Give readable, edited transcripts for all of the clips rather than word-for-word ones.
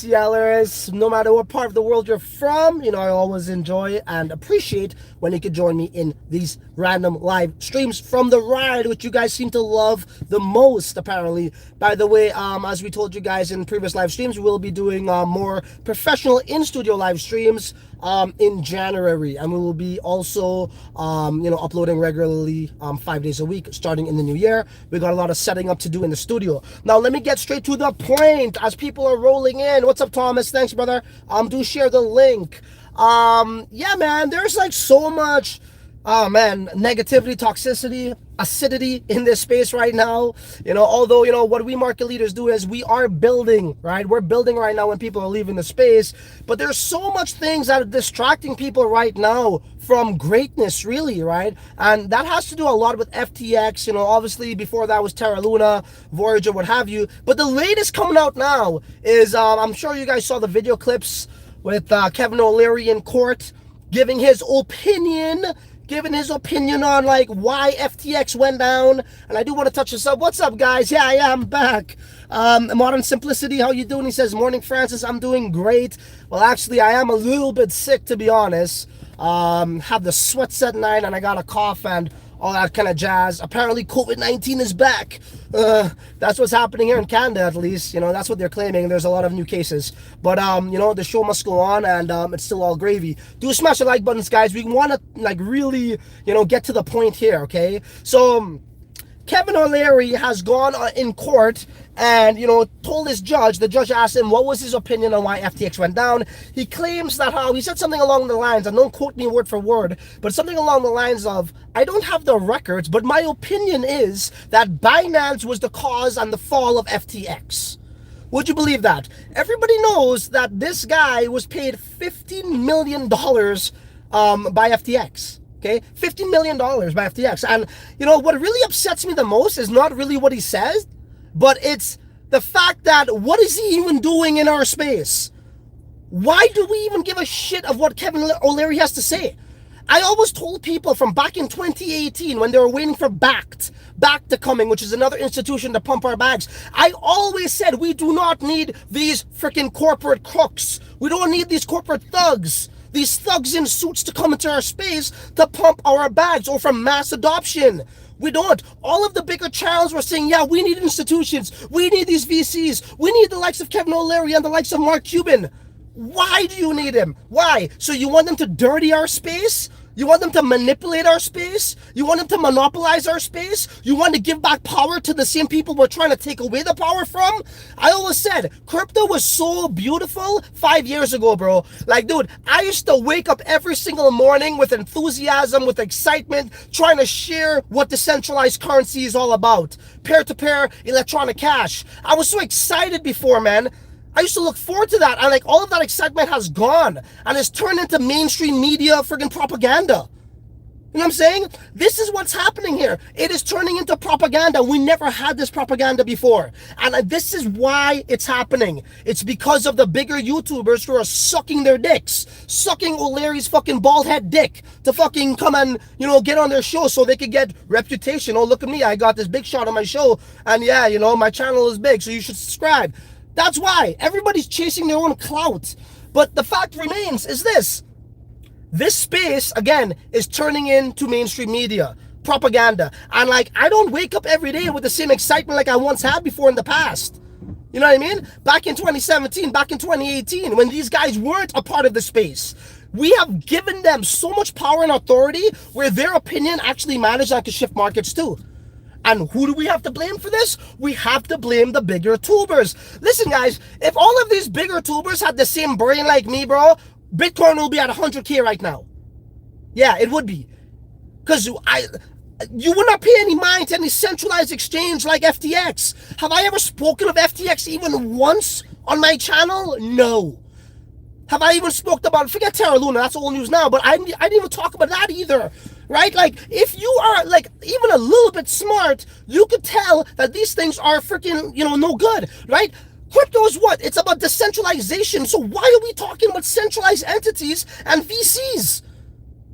CLers, no matter what part of the world you're from, I always enjoy and appreciate when you can join me in these random live streams from the ride, which you guys seem to love the most, apparently. By the way, as we told you guys in previous live streams, we'll be doing more professional in-studio live streams in January, and we will be also uploading regularly 5 days a week starting in the new year. We got a lot of setting up to do in the studio. Now let me get straight to the point as people are rolling in. What's up, Thomas? Thanks, brother. Do share the link. Yeah, man, there's like so much negativity, toxicity, acidity in this space right now. Although, what we market leaders do is we are building, right? We're building right now when people are leaving the space, but there's so much things that are distracting people right now from greatness, really, right? And that has to do a lot with FTX. Obviously before that was Terra Luna, Voyager, what have you. But the latest coming out now is, I'm sure you guys saw the video clips with Kevin O'Leary in court giving his opinion on like why FTX went down. And I do want to touch this up. What's up, guys? Yeah, I'm back. Modern Simplicity, how you doing? He says, morning, Francis. I'm doing great. Well, actually, I am a little bit sick, to be honest. Had the sweats at night and I got a cough and all that kind of jazz. Apparently COVID-19 is back. That's what's happening here in Canada, at least. That's what they're claiming. There's a lot of new cases. But, the show must go on, and it's still all gravy. Do smash the like buttons, guys. We want to, really, get to the point here, okay? So, Kevin O'Leary has gone in court and, told his judge. The judge asked him what was his opinion on why FTX went down. He claims that he said something along the lines, and don't quote me word for word, but something along the lines of, I don't have the records, but my opinion is that Binance was the cause and the fall of FTX. Would you believe that? Everybody knows that this guy was paid $15 million by FTX. Okay, $15 million by FTX. And, what really upsets me the most is not really what he says, but it's the fact that what is he even doing in our space? Why do we even give a shit of what Kevin O'Leary has to say? I always told people from back in 2018 when they were waiting for Backed to coming, which is another institution to pump our bags. I always said we do not need these freaking corporate crooks. We don't need these corporate thugs. These thugs in suits to come into our space to pump our bags or for mass adoption. We don't. All of the bigger channels were saying, yeah, we need institutions. We need these VCs. We need the likes of Kevin O'Leary and the likes of Mark Cuban. Why do you need him? Why? So you want them to dirty our space? You want them to manipulate our space? You want them to monopolize our space? You want to give back power to the same people we're trying to take away the power from? I always said, crypto was so beautiful 5 years ago, bro. Like, dude, I used to wake up every single morning with enthusiasm, with excitement, trying to share what decentralized currency is all about. Peer-to-peer electronic cash. I was so excited before, man. I used to look forward to that, and like all of that excitement has gone and it's turned into mainstream media friggin' propaganda. You know what I'm saying? This is what's happening here. It is turning into propaganda. We never had this propaganda before. And this is why it's happening. It's because of the bigger YouTubers who are sucking their dicks. Sucking O'Leary's fucking bald head dick to fucking come and, get on their show so they could get reputation. Oh, look at me. I got this big shot on my show. And yeah, my channel is big, so you should subscribe. That's why everybody's chasing their own clout. But the fact remains is this space, again, is turning into mainstream media, propaganda. And like, I don't wake up every day with the same excitement like I once had before in the past. You know what I mean? Back in 2017, back in 2018, when these guys weren't a part of the space, we have given them so much power and authority where their opinion actually matters and can shift markets too. And who do we have to blame for this? We have to blame the bigger tubers. Listen, guys, if all of these bigger tubers had the same brain like me, bro, Bitcoin will be at 100K right now. Yeah, it would be. Because you would not pay any mind to any centralized exchange like FTX. Have I ever spoken of FTX even once on my channel? No. Have I even spoken about it? Forget Terra Luna, that's old news now, but I didn't even talk about that either. Right? Like, if you are, like, even a little bit smart, you could tell that these things are freaking, no good, right? Crypto is what? It's about decentralization. So why are we talking about centralized entities and VCs?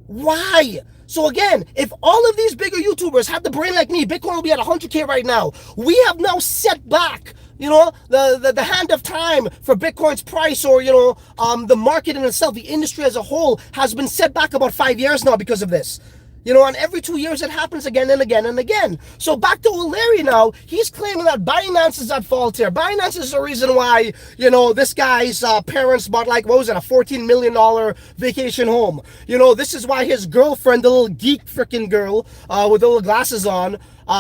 Why? So again, if all of these bigger YouTubers had the brain like me, Bitcoin will be at 100K right now. We have now set back the hand of time for Bitcoin's price, or the market in itself, the industry as a whole, has been set back about 5 years now because of this. And every 2 years it happens again and again and again. So back to O'Leary now. He's claiming that Binance is at fault here. Binance is the reason why, this guy's parents bought, like, what was it, a $14 million vacation home. This is why his girlfriend, the little geek freaking girl with the little glasses on,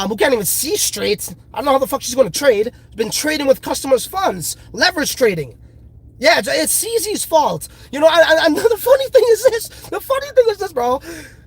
who can't even see straight, I don't know how the fuck she's going to trade, has been trading with customers' funds, leverage trading. Yeah, it's CZ's fault. And the funny thing is this, bro.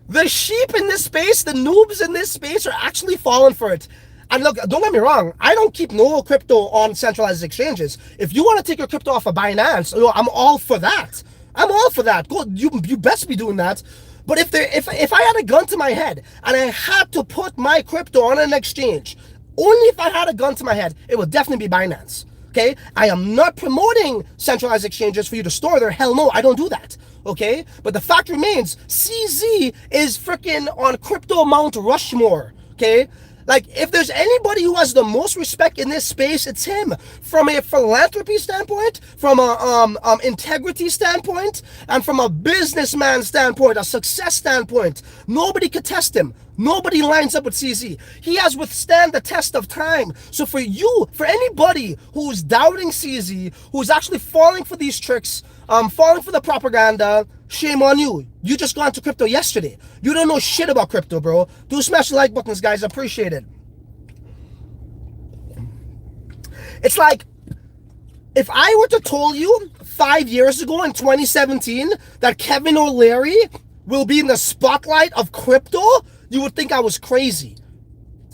The sheep in this space, the noobs in this space, are actually falling for it. And look, don't get me wrong, I don't keep no crypto on centralized exchanges. If you want to take your crypto off of Binance, I'm all for that. I'm all for that. Go, you best be doing that. But if I had a gun to my head and I had to put my crypto on an exchange, only if I had a gun to my head, it would definitely be Binance. Okay? I am not promoting centralized exchanges for you to store there. Hell no, I don't do that. Okay? But the fact remains, CZ is freaking on crypto Mount Rushmore. Okay? Like, if there's anybody who has the most respect in this space, it's him. From a philanthropy standpoint, from a integrity standpoint, and from a businessman standpoint, a success standpoint, nobody could test him. Nobody lines up with CZ. He has withstand the test of time. So for anybody who's doubting CZ, who's actually falling for these tricks, falling for the propaganda, shame on you. You just got into crypto yesterday. You don't know shit about crypto, bro. Do smash the like buttons, guys. Appreciate it. It's like, if I were to tell you 5 years ago in 2017 that Kevin O'Leary will be in the spotlight of crypto, you would think I was crazy.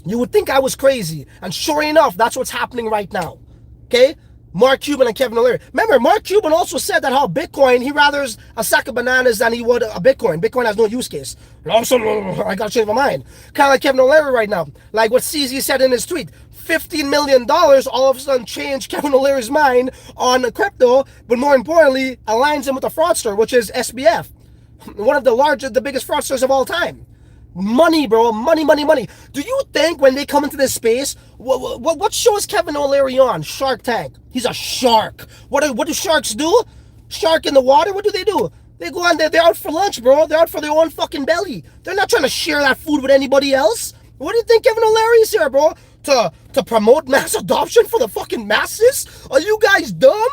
You would think I was crazy. And sure enough, that's what's happening right now. Okay? Mark Cuban and Kevin O'Leary. Remember, Mark Cuban also said that how Bitcoin, he rather a sack of bananas than he would a Bitcoin. Bitcoin has no use case. And all of a sudden, I gotta change my mind. Kind of like Kevin O'Leary right now. Like what CZ said in his tweet. $15 million all of a sudden changed Kevin O'Leary's mind on crypto, but more importantly, aligns him with a fraudster, which is SBF. One of the biggest fraudsters of all time. Money, bro. Money. Do you think when they come into this space, what show is Kevin O'Leary on? Shark Tank. He's a shark. What do sharks do? Shark in the water? What do? They go on there. They're out for lunch, bro. They're out for their own fucking belly. They're not trying to share that food with anybody else. What do you think Kevin O'Leary's here, bro? To promote mass adoption for the fucking masses? Are you guys dumb?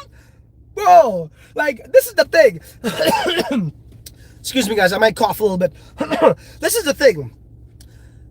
Bro, like, this is the thing. Excuse me, guys, I might cough a little bit. This is the thing.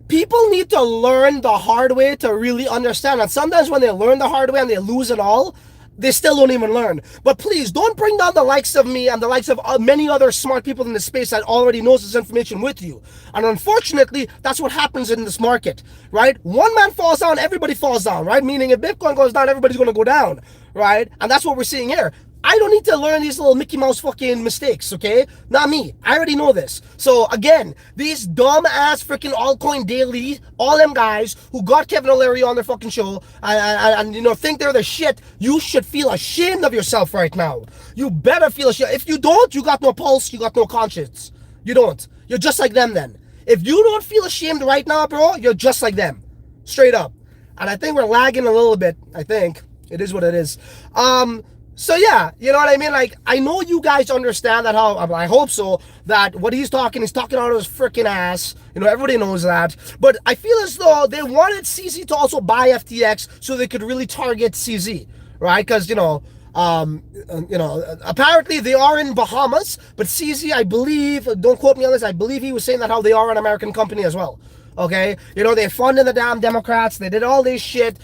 People need to learn the hard way to really understand. And sometimes when they learn the hard way and they lose it all, they still don't even learn. But please, don't bring down the likes of me and the likes of many other smart people in this space that already knows this information with you. And unfortunately, that's what happens in this market, right? One man falls down, everybody falls down, right? Meaning if Bitcoin goes down, everybody's going to go down, right? And that's what we're seeing here. I don't need to learn these little Mickey Mouse fucking mistakes, okay? Not me. I already know this. So again, these dumb ass freaking altcoin daily, all them guys who got Kevin O'Leary on their fucking show and think they're the shit, you should feel ashamed of yourself right now. You better feel ashamed. If you don't, you got no pulse, you got no conscience. You don't. You're just like them then. If you don't feel ashamed right now, bro, you're just like them. Straight up. And I think we're lagging a little bit. I think. It is what it is. So yeah, you know what I mean? Like, I know you guys understand that I hope so, that what he's talking out of his freaking ass. Everybody knows that. But I feel as though they wanted CZ to also buy FTX so they could really target CZ, right? Because, apparently they are in Bahamas, but CZ, I believe, don't quote me on this, I believe he was saying that how they are an American company as well. Okay? They funded the damn Democrats, they did all this shit.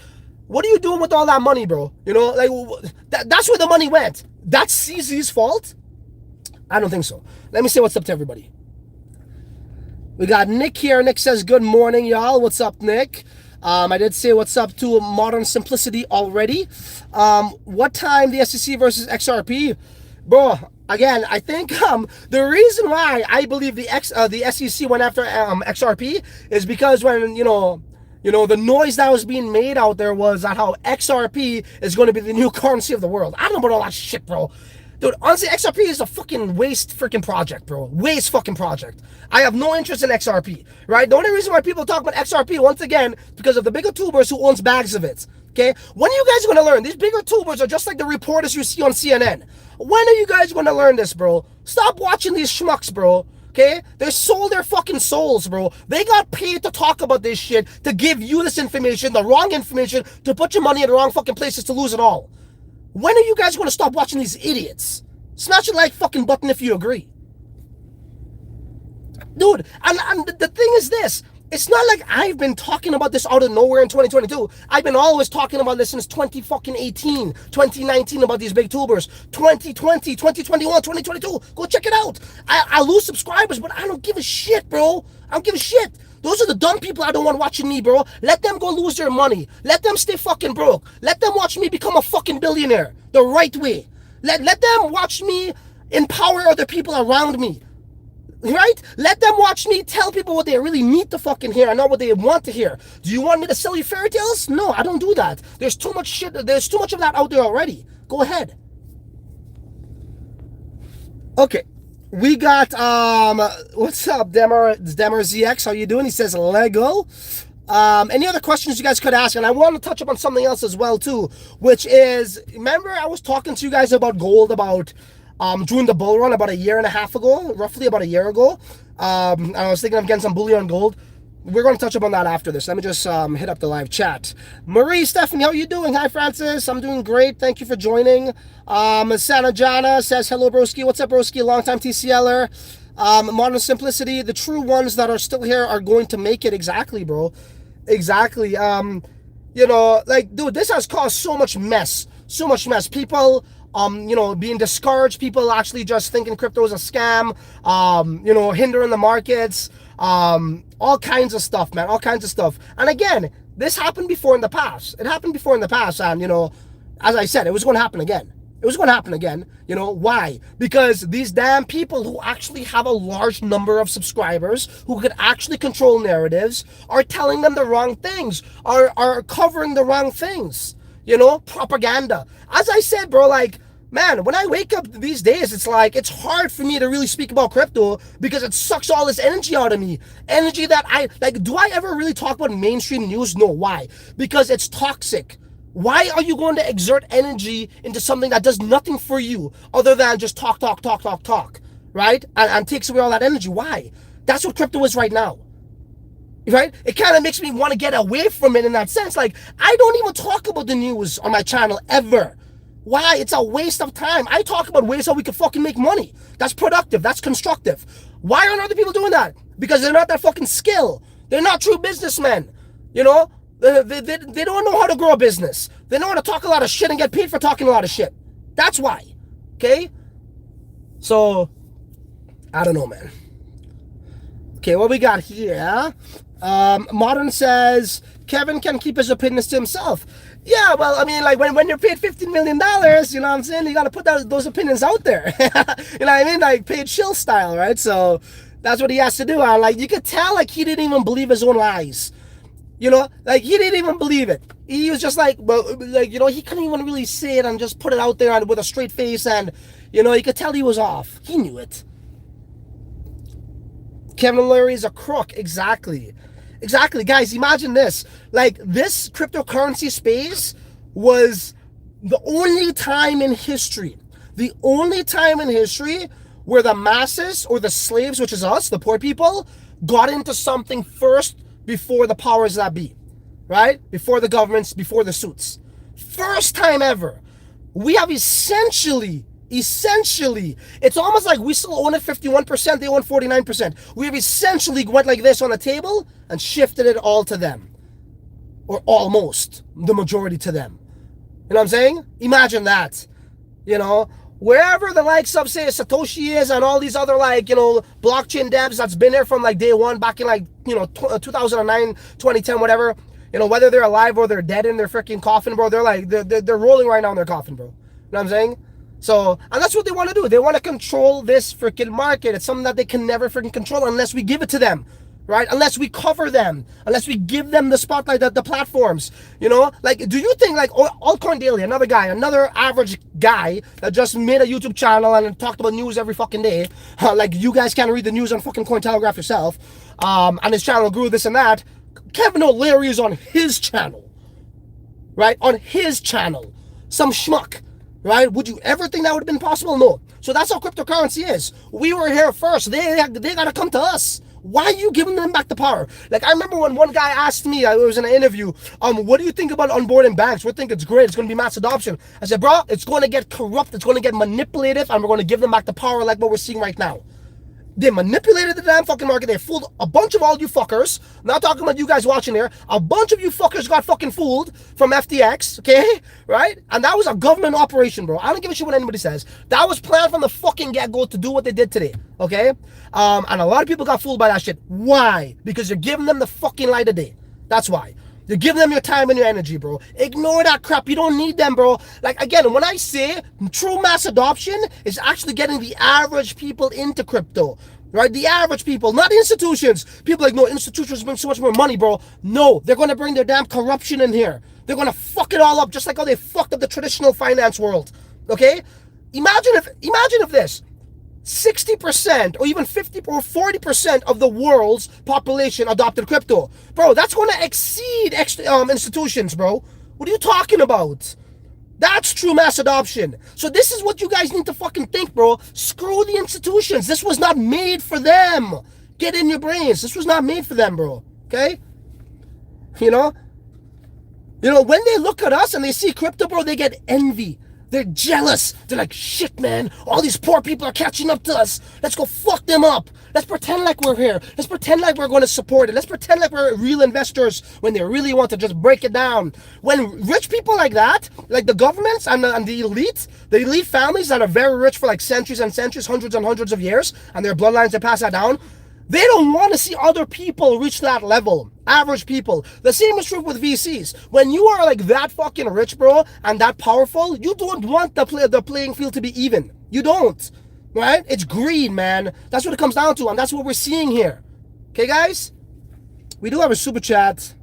What are you doing with all that money, bro? That's where the money went. That's CZ's fault? I don't think so. Let me say what's up to everybody. We got Nick here. Nick says, good morning, y'all. What's up, Nick? I did say what's up to Modern Simplicity already. What time the SEC versus XRP? Bro, again, I think the reason why I believe the SEC went after XRP is because when, the noise that was being made out there was that how XRP is going to be the new currency of the world. I don't know about all that shit, bro. Dude, honestly, XRP is a fucking waste freaking project, bro. Waste fucking project. I have no interest in XRP, right? The only reason why people talk about XRP, once again, because of the bigger tubers who owns bags of it. Okay? When are you guys going to learn? These bigger tubers are just like the reporters you see on CNN. When are you guys going to learn this, bro? Stop watching these schmucks, bro. Okay? They sold their fucking souls, bro. They got paid to talk about this shit, to give you this information, the wrong information, to put your money in the wrong fucking places to lose it all. When are you guys going to stop watching these idiots? Smash the like fucking button if you agree. Dude, and the thing is this. It's not like I've been talking about this out of nowhere in 2022. I've been always talking about this since 2018, 2019 about these big tubers. 2020, 2021, 2022. Go check it out. I lose subscribers, but I don't give a shit, bro. I don't give a shit. Those are the dumb people I don't want watching me, bro. Let them go lose their money. Let them stay fucking broke. Let them watch me become a fucking billionaire the right way. Let them watch me empower other people around me. Right? Let them watch me tell people what they really need to fucking hear and not what they want to hear. Do you want me to sell you fairy tales? No, I don't do that. There's too much shit. There's too much of that out there already. Go ahead. Okay. We got, what's up, Demer ZX? How you doing? He says, Lego. Any other questions you guys could ask? And I want to touch up on something else as well, too, which is, remember I was talking to you guys about gold, about during the bull run about a year and a half ago, roughly about a year ago. And I was thinking of getting some bullion gold. We're going to touch up on that after this. Let me just hit up the live chat. Marie, Stephanie, how you doing? Hi, Francis. I'm doing great. Thank you for joining. Santa Jana says, hello, broski. What's up, broski? Long-time TCLer. Modern Simplicity. The true ones that are still here are going to make it. Exactly, bro. Exactly. You know, like, dude, this has caused so much mess. So much mess. People... you know, being discouraged, people actually just thinking crypto is a scam, you know, hindering the markets, all kinds of stuff, man, all kinds of stuff. And again, this happened before in the past. It happened before in the past, and, you know, as I said, it was going to happen again. It was going to happen again. You know, why? Because these damn people who actually have a large number of subscribers, who could actually control narratives, are telling them the wrong things, are covering the wrong things. You know, propaganda. As I said, bro, like, man, when I wake up these days, it's like, it's hard for me to really speak about crypto because it sucks all this energy out of me. Energy that do I ever really talk about mainstream news? No, why? Because it's toxic. Why are you going to exert energy into something that does nothing for you other than just talk, right? And takes away all that energy. Why? That's what crypto is right now. Right? It kind of makes me want to get away from it in that sense. Like, I don't even talk about the news on my channel ever. Why? It's a waste of time. I talk about ways how we can fucking make money. That's productive. That's constructive. Why aren't other people doing that? Because they're not that fucking skilled. They're not true businessmen. You know? They don't know how to grow a business. They know how to talk a lot of shit and get paid for talking a lot of shit. That's why. Okay? So, I don't know, man. Okay, what we got here? Modern says, Kevin can keep his opinions to himself. Yeah, well, I mean, like, when you're paid $15 million, you know what I'm saying? You got to put those opinions out there. You know what I mean? Like, paid shill style, right? So, that's what he has to do. And, like, you could tell, like, he didn't even believe his own lies. You know? Like, he didn't even believe it. He was just like, well, like, you know, he couldn't even really say it and just put it out there and with a straight face. And, you know, you could tell he was off. He knew it. Kevin O'Leary is a crook. Exactly. Exactly, guys, imagine this. Like, this cryptocurrency space was the only time in history where the masses or the slaves, which is us, the poor people, got into something first before the powers that be, right? Before the governments, before the suits. First time ever. We have essentially, it's almost like we still own it 51%, they own 49%. We have essentially went like this on the table and shifted it all to them. Or almost the majority to them. You know what I'm saying? Imagine that. You know, wherever the likes of, say, Satoshi is and all these other, like, you know, blockchain devs that's been there from like day one back in like, you know, 2009, 2010, whatever. You know, whether they're alive or they're dead in their freaking coffin, bro, they're like, they're rolling right now in their coffin, bro. You know what I'm saying? So, and that's what they want to do. They want to control this freaking market. It's something that they can never freaking control unless we give it to them, right? Unless we cover them, unless we give them the spotlight, the platforms, you know? Like, do you think, like, Altcoin Daily, another guy, another average guy that just made a YouTube channel and talked about news every fucking day, like, you guys can't read the news on fucking Cointelegraph yourself, and his channel grew this and that. Kevin O'Leary is on his channel. right? On his channel. Some schmuck, right? Would you ever think that would have been possible? No. So that's how cryptocurrency is. We were here first. They got to come to us. Why are you giving them back the power? Like, I remember when one guy asked me, I was in an interview, what do you think about onboarding banks? We think it's great. It's going to be mass adoption. I said, bro, it's going to get corrupt. It's going to get manipulative, and we're going to give them back the power like what we're seeing right now. They manipulated the damn fucking market. They fooled a bunch of all you fuckers. I'm not talking about you guys watching here. A bunch of you fuckers got fucking fooled from FTX, okay? Right? And that was a government operation, bro. I don't give a shit what anybody says. That was planned from the fucking get-go to do what they did today, okay? And a lot of people got fooled by that shit. Why? Because you're giving them the fucking light of day. That's why. You're giving them your time and your energy, bro. Ignore that crap. You don't need them, bro. Like, again, when I say true mass adoption is actually getting the average people into crypto, right? The average people, not institutions. People like, no, institutions bring so much more money, bro. No, they're going to bring their damn corruption in here. They're going to fuck it all up just like how they fucked up the traditional finance world, okay? Imagine if this. 60% or even 50 or 40% of the world's population adopted crypto. Bro, that's going to exceed institutions, bro. What are you talking about? That's true mass adoption. So this is what you guys need to fucking think, bro. Screw the institutions. This was not made for them. Get in your brains. This was not made for them, bro. Okay? You know, when they look at us and they see crypto, bro, they get envy. They're jealous. They're like, shit, man. All these poor people are catching up to us. Let's go fuck them up. Let's pretend like we're here. Let's pretend like we're going to support it. Let's pretend like we're real investors when they really want to just break it down. When rich people like that, like the governments and the elite families that are very rich for like centuries and centuries, hundreds and hundreds of years, and their bloodlines that pass that down, they don't want to see other people reach that level. Average people. The same is true with VCs. When you are like that fucking rich, bro, and that powerful, you don't want the playing field to be even. You don't. Right? It's greed, man. That's what it comes down to, and that's what we're seeing here. Okay, guys? We do have a super chat.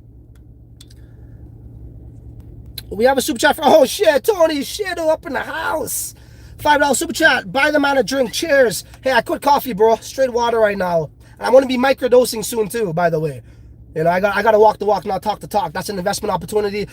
We have a super chat for, oh shit, Tony Shadow up in the house. $5 super chat. Buy the man a drink. Cheers. Hey, I quit coffee, bro. Straight water right now. And I'm going to be microdosing soon too, by the way. You know, I got to walk the walk, not talk the talk. That's an investment opportunity.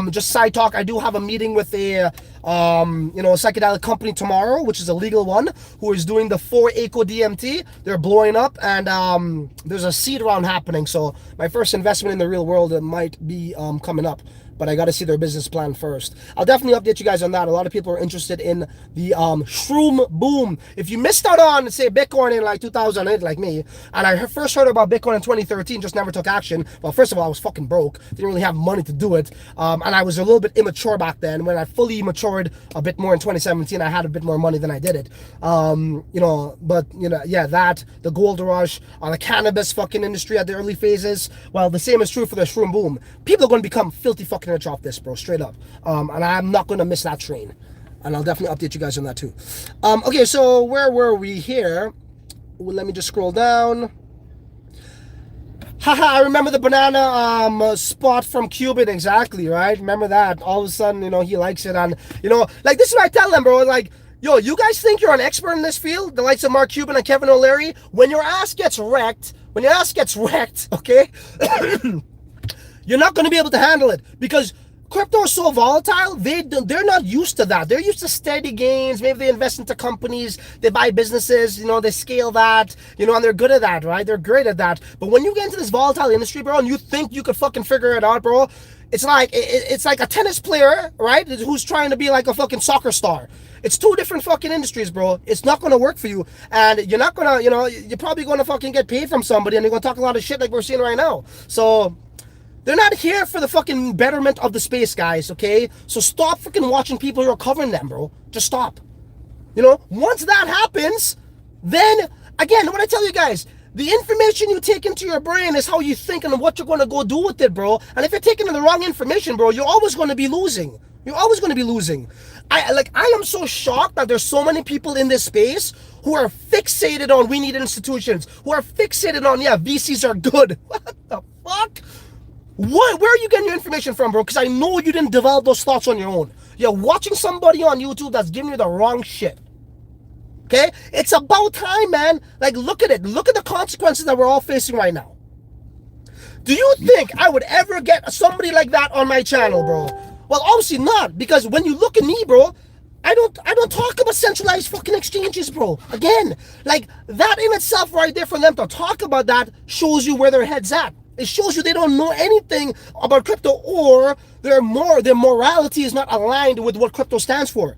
Just side talk. I do have a meeting with a psychedelic company tomorrow, which is a legal one, who is doing the 4-ACO DMT. They're blowing up, and there's a seed round happening. So my first investment in the real world might be coming up. But I got to see their business plan first. I'll definitely update you guys on that. A lot of people are interested in the shroom boom. If you missed out on, say, Bitcoin in like 2008, like me, and I first heard about Bitcoin in 2013, just never took action. Well, first of all, I was fucking broke. Didn't really have money to do it. And I was a little bit immature back then. When I fully matured a bit more in 2017, I had a bit more money than I did it. That, the gold rush, the cannabis fucking industry at the early phases. Well, the same is true for the shroom boom. People are going to become filthy fucking rich off this, bro, straight up. And I'm not going to miss that train. And I'll definitely update you guys on that too. Okay, so where were we here? Well, let me just scroll down. Haha, I remember the banana spot from Cuban, exactly, right? Remember that. All of a sudden, he likes it. And, like, this is what I tell them, bro. Like, yo, you guys think you're an expert in this field? The likes of Mark Cuban and Kevin O'Leary? When your ass gets wrecked, okay? You're not going to be able to handle it because crypto is so volatile. They're not used to that. They're used to steady gains. Maybe they invest into companies. They buy businesses. They scale that. And they're good at that, right? They're great at that. But when you get into this volatile industry, bro, and you think you could fucking figure it out, bro, it's like a tennis player, right? Who's trying to be like a fucking soccer star. It's two different fucking industries, bro. It's not going to work for you. And you're not going to, you're probably going to fucking get paid from somebody and you're going to talk a lot of shit like we're seeing right now. So they're not here for the fucking betterment of the space, guys, okay? So stop freaking watching people who are covering them, bro. Just stop. Once that happens, then, again, what I tell you guys, the information you take into your brain is how you think and what you're going to go do with it, bro. And if you're taking in the wrong information, bro, you're always going to be losing. You're always going to be losing. I am so shocked that there's so many people in this space who are fixated on we need institutions, who are fixated on, VCs are good. What the fuck? Where are you getting your information from, bro? Because I know you didn't develop those thoughts on your own. You're watching somebody on YouTube that's giving you the wrong shit. Okay? It's about time, man. Like, look at it. Look at the consequences that we're all facing right now. Do you think I would ever get somebody like that on my channel, bro? Well, obviously not, because when you look at me, bro, I don't talk about centralized fucking exchanges, bro. Again, like that in itself right there, for them to talk about that shows you where their head's at. It shows you they don't know anything about crypto, or their morality is not aligned with what crypto stands for.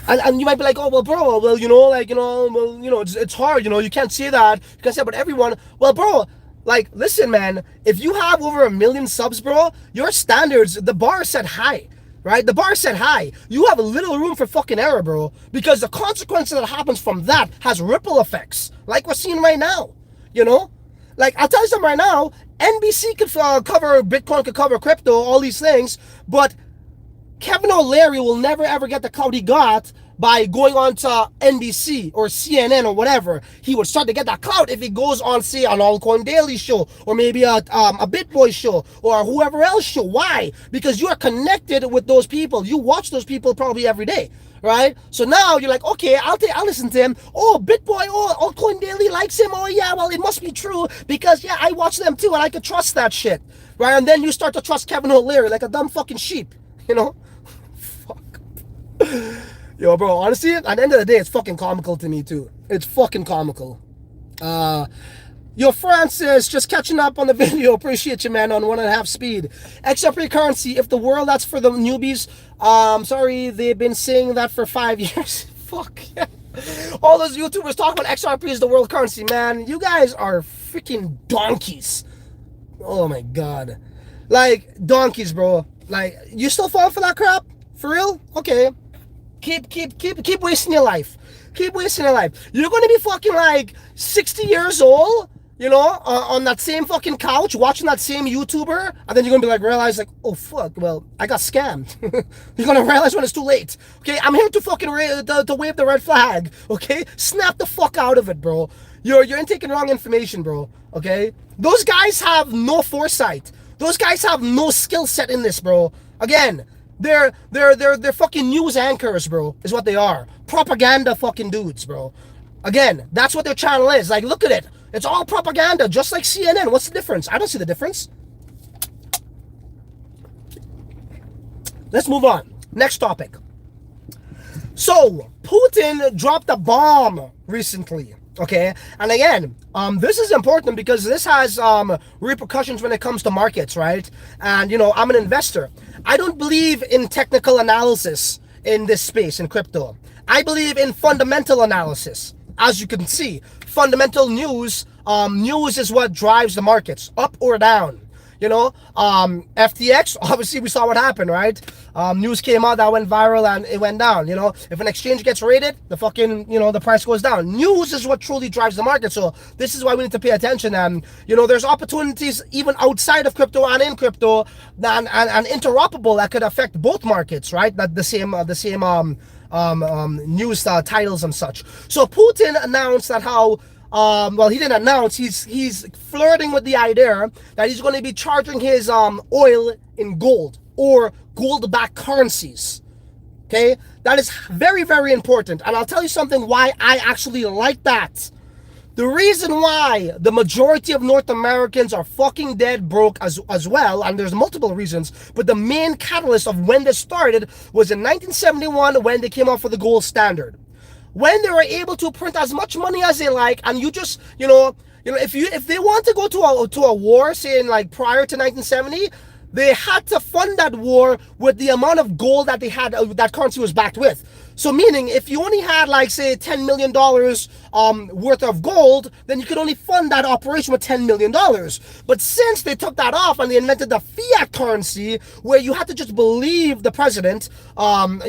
And you might be like, oh, well, bro, well, it's hard, you can't say that. You can't say about everyone. Well, bro, like, listen, man, if you have over 1 million subs, bro, your standards, the bar is set high, right? The bar is set high. You have a little room for fucking error, bro, because the consequences that happens from that has ripple effects, like we're seeing right now, Like, I'll tell you something right now, NBC could cover Bitcoin, could cover crypto, all these things, but Kevin O'Leary will never ever get the clout he got by going on to NBC or CNN or whatever. He would start to get that clout if he goes on, say, an Altcoin Daily show, or maybe a BitBoy show, or whoever else show. Why? Because you are connected with those people. You watch those people probably every day, right? So now you're like, okay, I'll listen to him. Oh, BitBoy, Altcoin Daily likes him. Oh yeah, well, it must be true because yeah, I watch them too, and I could trust that shit, right? And then you start to trust Kevin O'Leary like a dumb fucking sheep, Fuck. Yo, bro, honestly, at the end of the day, it's fucking comical to me, too. It's fucking comical. Yo, Francis, just catching up on the video. Appreciate you, man, on 1.5 speed. XRP currency, if the world, that's for the newbies. Sorry, they've been saying that for 5 years. Fuck. All those YouTubers talking about XRP is the world currency, man. You guys are freaking donkeys. Oh, my God. Like, donkeys, bro. Like, you still falling for that crap? For real? Okay. Keep wasting your life. Keep wasting your life. You're gonna be fucking like 60 years old, on that same fucking couch watching that same YouTuber, and then you're gonna be like, realize like, oh fuck, well, I got scammed. You're gonna realize when it's too late. Okay, I'm here to fucking to wave the red flag. Okay, snap the fuck out of it, bro. You're taking wrong information, bro. Okay, those guys have no foresight. Those guys have no skill set in this, bro. Again, they're fucking news anchors, bro, is what they are. Propaganda fucking dudes, bro. Again, that's what their channel is. Like, look at it. It's all propaganda, just like CNN. What's the difference? I don't see the difference. Let's move on. Next topic. So, Putin dropped a bomb recently. Okay, and again, this is important because this has repercussions when it comes to markets, right? And I'm an investor. I don't believe in technical analysis in this space, in crypto. I believe in fundamental analysis. As you can see, fundamental news is what drives the markets, up or down. FTX, obviously we saw what happened, right? News came out that went viral and it went down. If an exchange gets raided, the fucking, the price goes down. News is what truly drives the market. So this is why we need to pay attention. And, there's opportunities even outside of crypto and in crypto and interoperable that could affect both markets, right? That the same news titles and such. So Putin announced that how he didn't announce, he's flirting with the idea that he's going to be charging his oil in gold or gold-backed currencies. Okay, that is very, very important, and I'll tell you something why I actually like that. The reason why the majority of North Americans are fucking dead broke as well, and there's multiple reasons, but the main catalyst of when this started was in 1971 when they came out for the gold standard. When they were able to print as much money as they like, and you just, if they want to go to a war, say in like prior to 1970, they had to fund that war with the amount of gold that they had, that currency was backed with. So meaning, if you only had like, say, $10 million worth of gold, then you could only fund that operation with $10 million. But since they took that off and they invented the fiat currency, where you had to just believe the president, on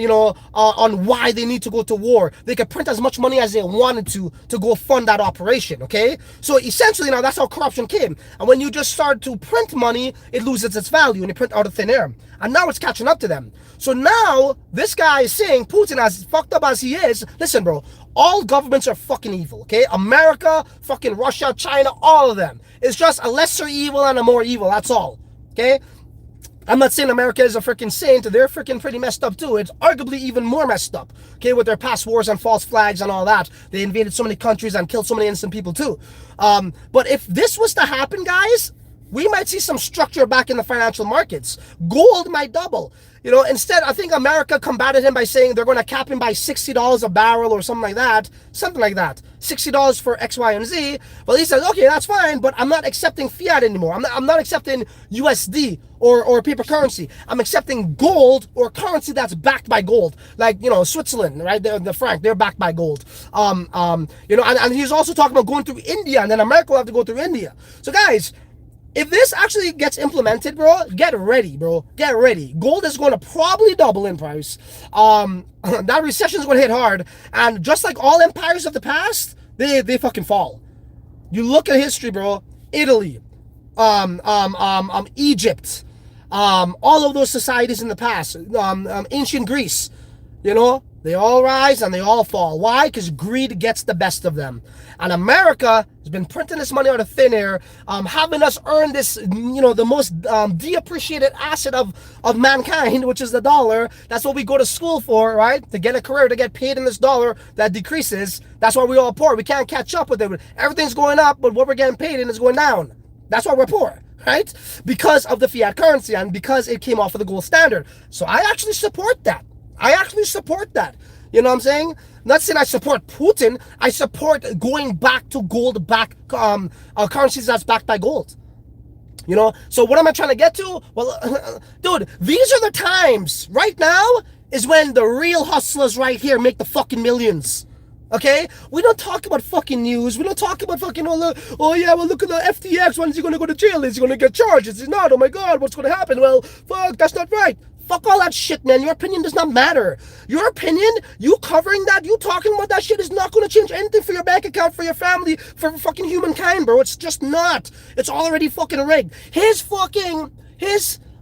why they need to go to war, they could print as much money as they wanted to go fund that operation, okay? So essentially now that's how corruption came. And when you just start to print money, it loses its value and you print out of thin air. And now it's catching up to them. So now this guy is saying, Putin, as fucked up as he is, listen, bro, all governments are fucking evil, okay? America, fucking Russia, China, all of them. It's just a lesser evil and a more evil, that's all, okay? I'm not saying America is a freaking saint. They're freaking pretty messed up too. It's arguably even more messed up, okay, with their past wars and false flags and all that. They invaded so many countries and killed so many innocent people too. But if this was to happen, guys, We might see some structure back in the financial markets. Gold might double. You know, instead, I think America combated him by saying they're going to cap him by $60 a barrel or something like that. Something like that. $60 for X, Y, and Z. Well, he says, okay, that's fine, but I'm not accepting fiat anymore. I'm not accepting USD or paper currency. I'm accepting gold or currency that's backed by gold. Like, you know, Switzerland, right? The franc, they're backed by gold. You know, and he's also talking about going through India, and then America will have to go through India. So, guys, if this actually gets implemented, bro, get ready, bro. Get ready. Gold is going to probably double in price. That recession is going to hit hard. And just like all empires of the past, they fucking fall. You look at history, bro. Italy, Egypt, all of those societies in the past, ancient Greece, you know, they all rise and they all fall. Why? Because greed gets the best of them. And America has been printing this money out of thin air, having us earn this, you know, the most deappreciated asset of mankind, which is the dollar. That's what we go to school for, right? To get a career, to get paid in this dollar that decreases. That's why we're all poor. We can't catch up with it. Everything's going up, but what we're getting paid in is going down. That's why we're poor, right? Because of the fiat currency and because it came off of the gold standard. So I actually support that. You know what I'm saying? Not saying I support Putin. I support going back to gold back currencies that's backed by gold. You know? So what am I trying to get to? Well, dude, these are the times. Right now is when the real hustlers right here make the fucking millions. Okay? We don't talk about fucking news. We don't talk about fucking, oh yeah, well look at the FTX. When is he going to go to jail? Is he going to get charged? Is he not? Oh my God, what's going to happen? Well, fuck, that's not right. Fuck all that shit, man. Your opinion does not matter. Your opinion, you covering that, you talking about that shit is not going to change anything for your bank account, for your family, for fucking humankind, bro. It's just not. It's already fucking rigged. His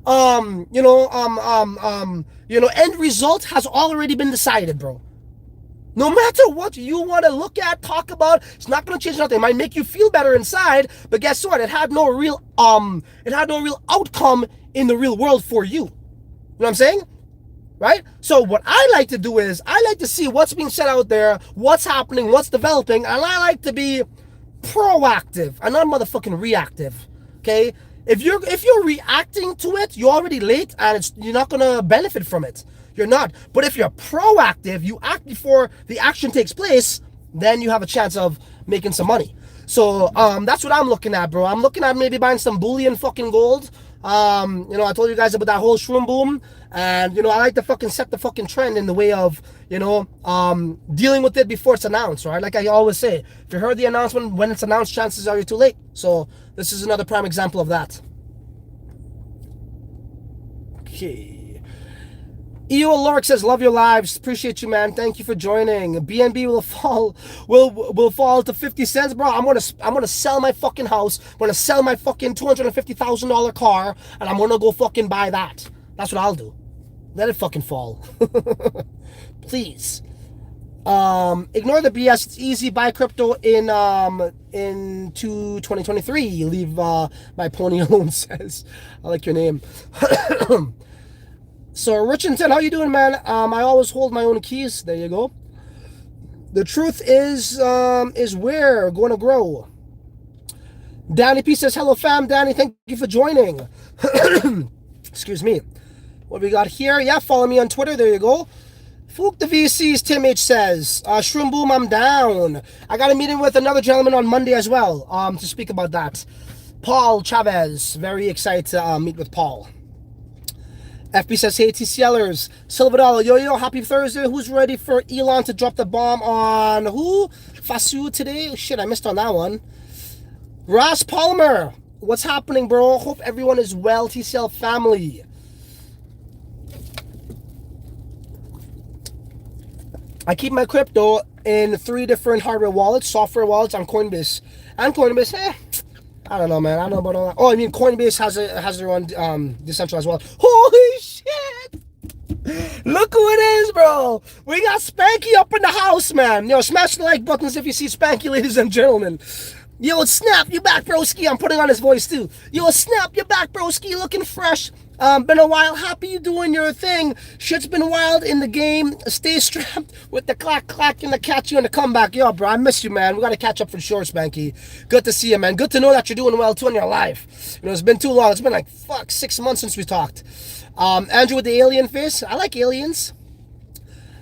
end result has already been decided, bro. No matter what you want to look at, talk about, it's not going to change nothing. It might make you feel better inside, but guess what? It had no real outcome in the real world for you. You know what I'm saying? Right? So what I like to do is, I like to see what's being said out there, what's happening, what's developing, and I like to be proactive and not motherfucking reactive. Okay? If you're reacting to it, you're already late and you're not gonna benefit from it. You're not. But if you're proactive, you act before the action takes place, then you have a chance of making some money. So that's what I'm looking at, bro. I'm looking at maybe buying some bullion fucking gold. You know, I told you guys about that whole shroom boom, and you know, I like to fucking set the fucking trend in the way of, you know, dealing with it before it's announced, right? Like I always say, if you heard the announcement when it's announced, chances are you're too late. So this is another prime example of that. Okay. EO Lark says, love your lives. Appreciate you, man. Thank you for joining. BNB will fall to 50 cents, bro. I'm gonna sell my fucking house. I'm gonna sell my fucking $250,000 car, and I'm gonna go fucking buy that. That's what I'll do. Let it fucking fall. Please. Ignore the BS. It's easy. Buy crypto into 2023. Leave my pony alone, says. I like your name. So Richardson, how you doing, man? I always hold my own keys. There you go. The truth is we're going to grow. Danny P says, hello fam. Danny, thank you for joining. Excuse me. What we got here? Yeah, follow me on Twitter. There you go. Fook the VCs, Tim H says, Shroom Boom, I'm down. I got a meeting with another gentleman on Monday as well to speak about that. Paul Chavez. Very excited to meet with Paul. FB says, hey TCLers, Silvadolo, yo, happy Thursday. Who's ready for Elon to drop the bomb on who? Fasu today? Shit, I missed on that one. Ross Palmer, what's happening, bro? Hope everyone is well, TCL family. I keep my crypto in 3 different hardware wallets, software wallets on Coinbase. And Coinbase, I don't know, man. I don't know about all that. Oh, I mean, Coinbase has their own decentralized wallet. Holy shit! Look who it is, bro. We got Spanky up in the house, man. Yo, smash the like buttons if you see Spanky, ladies and gentlemen. Yo, snap, you back, broski. I'm putting on his voice too. Yo, snap, you back, broski. Looking fresh. Been a while. Happy you doing your thing. Shit's been wild in the game. Stay strapped with the clack and the catch you and the comeback. Yo, bro, I miss you, man. We gotta catch up for sure, Spanky. Good to see you, man. Good to know that you're doing well too in your life. You know, it's been too long. It's been like 6 months since we talked. Andrew with the alien face. I like aliens.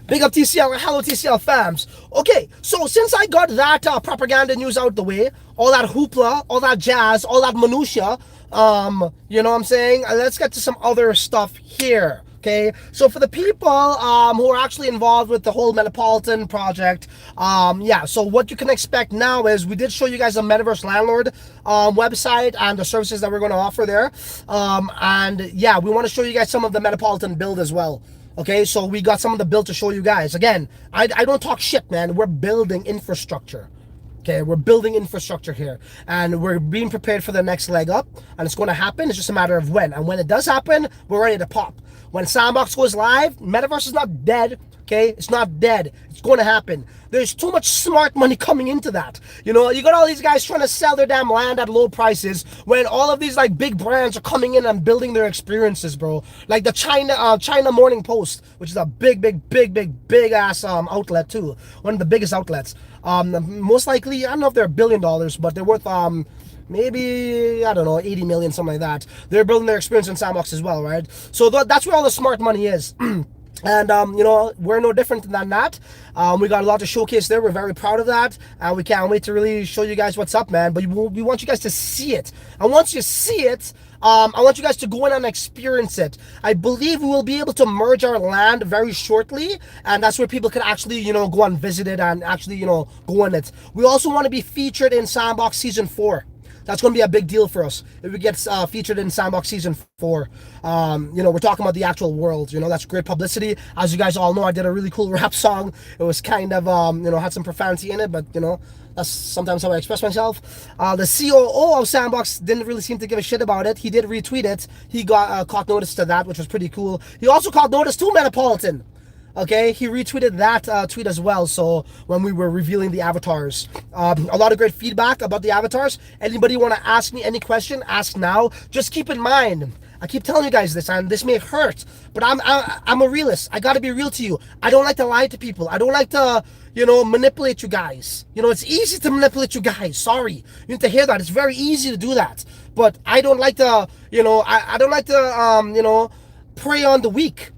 Big up TCL, hello TCL fams. Okay, so since I got that propaganda news out the way, all that hoopla, all that jazz, all that minutia, you know what I'm saying? Let's get to some other stuff here. Okay, so for the people who are actually involved with the whole Metropolitan project, yeah, so what you can expect now is we did show you guys a Metaverse Landlord website and the services that we're going to offer there. And yeah, we want to show you guys some of the Metropolitan build as well. Okay, so we got some of the build to show you guys. Again, I don't talk shit, man. We're building infrastructure. Okay, we're building infrastructure here. And we're being prepared for the next leg up. And it's going to happen. It's just a matter of when. And when it does happen, we're ready to pop. When Sandbox goes live, Metaverse is not dead. Okay, it's not dead. It's going to happen. There's too much smart money coming into that. You know, you got all these guys trying to sell their damn land at low prices when all of these like big brands are coming in and building their experiences, bro. Like the China Morning Post, which is a big ass outlet too. One of the biggest outlets. Most likely, I don't know if they're $1 billion, but they're worth maybe, I don't know, 80 million, something like that. They're building their experience in Sandbox as well, right? So that's where all the smart money is. And, you know, we're no different than that. We got a lot to showcase there. We're very proud of that. And we can't wait to really show you guys what's up, man. But we want you guys to see it. And once you see it, I want you guys to go in and experience it. I believe we will be able to merge our land very shortly. And that's where people can actually, you know, go and visit it and actually, you know, go in it. We also want to be featured in Sandbox Season 4. That's going to be a big deal for us if it gets featured in Sandbox Season 4. You know, we're talking about the actual world. You know, that's great publicity. As you guys all know, I did a really cool rap song. It was kind of, you know, had some profanity in it, but, you know, that's sometimes how I express myself. The COO of Sandbox didn't really seem to give a shit about it. He did retweet it. He got caught notice to that, which was pretty cool. He also caught notice to Metropolitan. Okay, he retweeted that tweet as well. So when we were revealing the avatars, a lot of great feedback about the avatars. Anybody want to ask me any question? Ask now. Just keep in mind, I keep telling you guys this, and this may hurt, but I'm a realist. I gotta be real to you. I don't like to lie to people. I don't like to, you know, manipulate you guys. You know, it's easy to manipulate you guys. Sorry, you need to hear that. It's very easy to do that, but I don't like to, you know, I don't like to, you know, prey on the weak.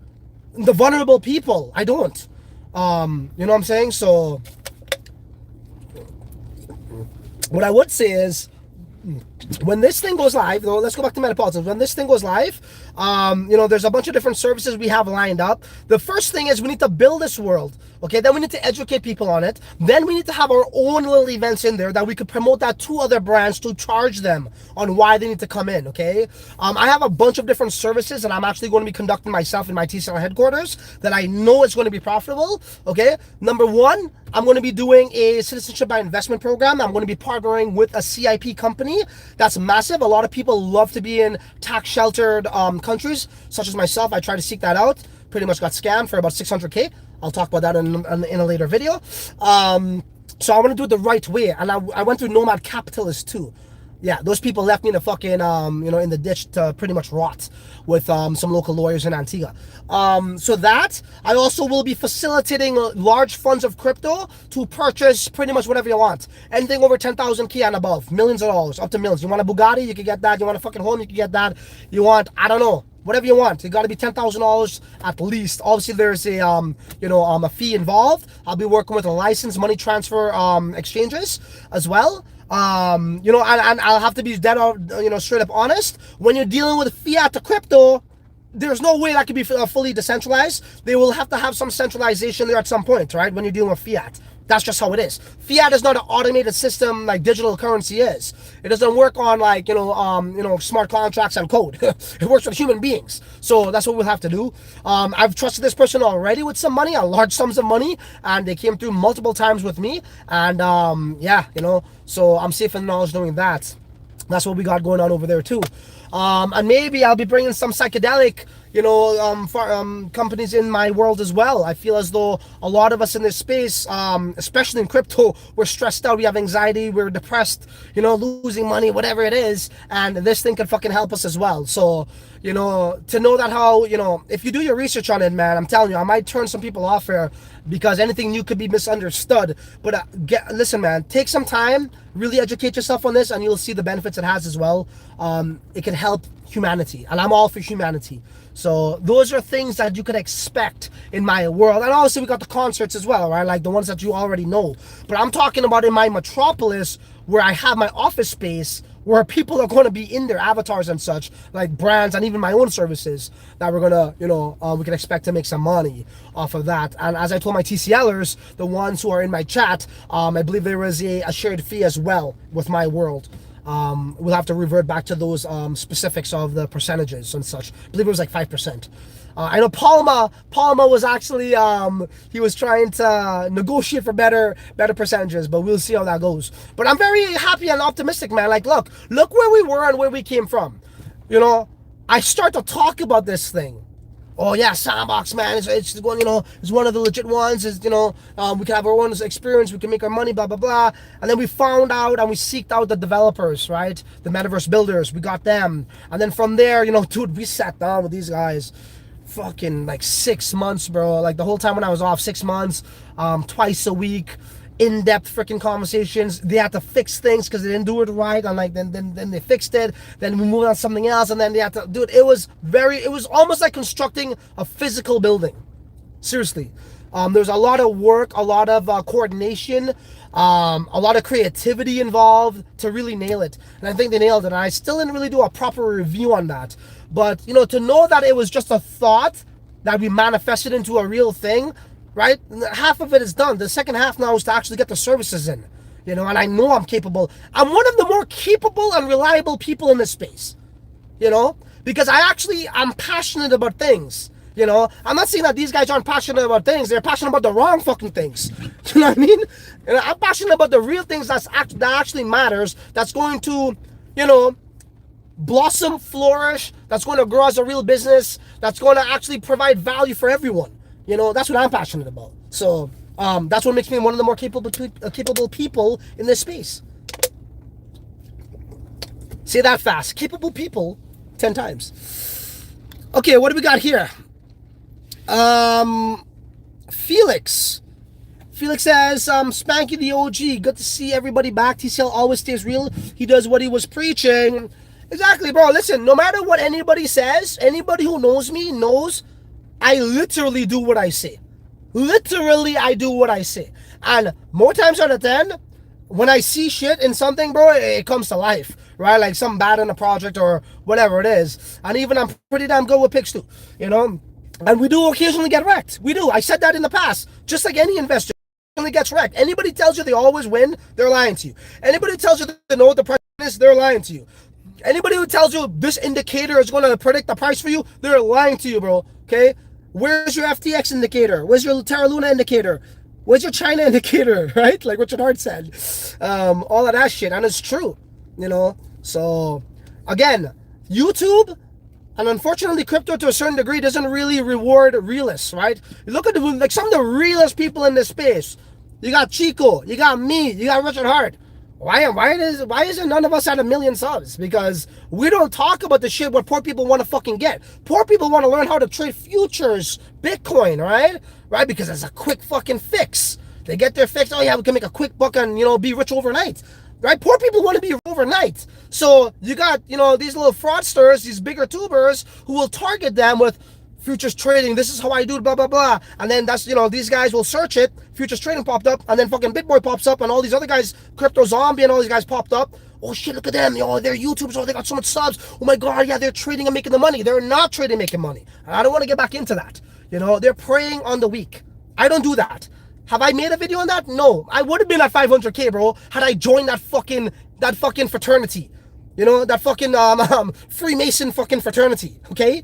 The vulnerable people. I don't. You know what I'm saying? So what I would say is when this thing goes live, though, let's go back to Metropolitan. When this thing goes live, you know, there's a bunch of different services we have lined up. The first thing is we need to build this world. Okay, then we need to educate people on it. Then we need to have our own little events in there that we could promote that to other brands to charge them on why they need to come in, okay? I have a bunch of different services that I'm actually going to be conducting myself in my TCL headquarters that I know is going to be profitable, okay? Number one, I'm going to be doing a citizenship by investment program. I'm going to be partnering with a CIP company. That's massive. A lot of people love to be in tax sheltered countries, such as myself. I tried to seek that out. Pretty much got scammed for about 600K. I'll talk about that in a later video. So I want to do it the right way. And I went through Nomad Capitalist too. Yeah, those people left me in the fucking, you know, in the ditch to pretty much rot with some local lawyers in Antigua. So that, I also will be facilitating large funds of crypto to purchase pretty much whatever you want. Anything over 10,000K and above, millions of dollars, up to millions. You want a Bugatti, you can get that. You want a fucking home, you can get that. You want, I don't know, whatever you want. It got to be $10,000 at least. Obviously, there's a you know, a fee involved. I'll be working with a licensed money transfer exchanges as well. You know, and I'll have to be dead, you know, straight up honest. When you're dealing with fiat to crypto, there's no way that can be fully decentralized. They will have to have some centralization there at some point, right? When you're dealing with fiat. That's just how it is. Fiat is not an automated system like digital currency is. It doesn't work on like, you know, smart contracts and code. It works with human beings. So that's what we'll have to do. I've trusted this person already with some money, large sums of money, and they came through multiple times with me. And yeah, you know, so I'm safe in knowledge knowing that. That's what we got going on over there too. And maybe I'll be bringing some psychedelic, companies in my world as well. I feel as though a lot of us in this space, especially in crypto, we're stressed out, we have anxiety, we're depressed, losing money, whatever it is, and this thing can fucking help us as well. So, to know that how, if you do your research on it, man, I'm telling you, I might turn some people off here because anything new could be misunderstood. But listen, man, take some time, really educate yourself on this, and you'll see the benefits it has as well. It can help humanity, and I'm all for humanity. So those are things that you could expect in my world. And obviously we got the concerts as well, right? Like the ones that you already know. But I'm talking about in my metropolis, where I have my office space, where people are going to be in their avatars and such, like brands and even my own services that we're going to, we can expect to make some money off of that. And as I told my TCLers, the ones who are in my chat, I believe there was a shared fee as well with my world. We'll have to revert back to those specifics of the percentages and such. I believe it was like 5%. I know Palma was actually, he was trying to negotiate for better percentages, but we'll see how that goes. But I'm very happy and optimistic, man. Like, look where we were and where we came from. I start to talk about this thing. Oh yeah, Sandbox, man, it's one, it's one of the legit ones. We can have our own experience, we can make our money, blah blah blah. And then we found out and we seeked out the developers, right? The metaverse builders, we got them. And then from there, dude, we sat down with these guys fucking like 6 months, bro. Like the whole time when I was off, 6 months, twice a week, in-depth freaking conversations. They had to fix things because they didn't do it right, and like then they fixed it. Then we moved on to something else, and then they had to do it. It was almost like constructing a physical building. Seriously, there's a lot of work, a lot of coordination, a lot of creativity involved to really nail it. And I think they nailed it. And I still didn't really do a proper review on that. But to know that it was just a thought that we manifested into a real thing, right? Half of it is done. The second half now is to actually get the services in, and I know I'm capable. I'm one of the more capable and reliable people in this space, because I'm passionate about things. I'm not saying that these guys aren't passionate about things. They're passionate about the wrong fucking things. You know what I mean? I'm passionate about the real things that actually matters. That's going to, blossom, flourish. That's going to grow as a real business. That's going to actually provide value for everyone. That's what I'm passionate about. So that's what makes me one of the more capable people in this space. Say that fast. Capable people 10 times. Okay, what do we got here? Felix says, Spanky the OG, good to see everybody back. TCL always stays real. He does what he was preaching. Exactly, bro. Listen, no matter what anybody says, anybody who knows me knows I literally do what I say. Literally, I do what I say. And more times out of 10, when I see shit in something, bro, it comes to life, right? Like something bad in a project or whatever it is. And even I'm pretty damn good with picks too, And we do occasionally get wrecked. We do. I said that in the past. Just like any investor occasionally gets wrecked. Anybody tells you they always win, they're lying to you. Anybody tells you they know what the price is, they're lying to you. Anybody who tells you this indicator is going to predict the price for you, they're lying to you, bro. Okay? Where's your FTX indicator? Where's your Terra Luna indicator? Where's your China indicator, right? Like Richard Hart said. All of that shit. And it's true, So, again, YouTube and unfortunately crypto to a certain degree doesn't really reward realists, right? You look at some of the realest people in this space. You got Chico, you got me, you got Richard Hart. Why isn't none of us at 1 million subs? Because we don't talk about the shit what poor people want to fucking get. Poor people want to learn how to trade futures, Bitcoin, right? Right? Because it's a quick fucking fix. They get their fix. Oh yeah, we can make a quick buck and be rich overnight. Right? Poor people want to be overnight. So you got, these little fraudsters, these bigger tubers who will target them with futures trading. This is how I do it, blah, blah, blah. And then that's, these guys will search it. Futures trading popped up. And then fucking BitBoy pops up. And all these other guys, Crypto Zombie and all these guys popped up. Oh shit, look at them. They're YouTubers. Oh, they got so much subs. Oh my God, yeah, they're trading and making the money. They're not trading and making money. And I don't want to get back into that. They're preying on the weak. I don't do that. Have I made a video on that? No. I would have been at 500K, bro, had I joined that fucking fraternity. That fucking Freemason fucking fraternity. Okay?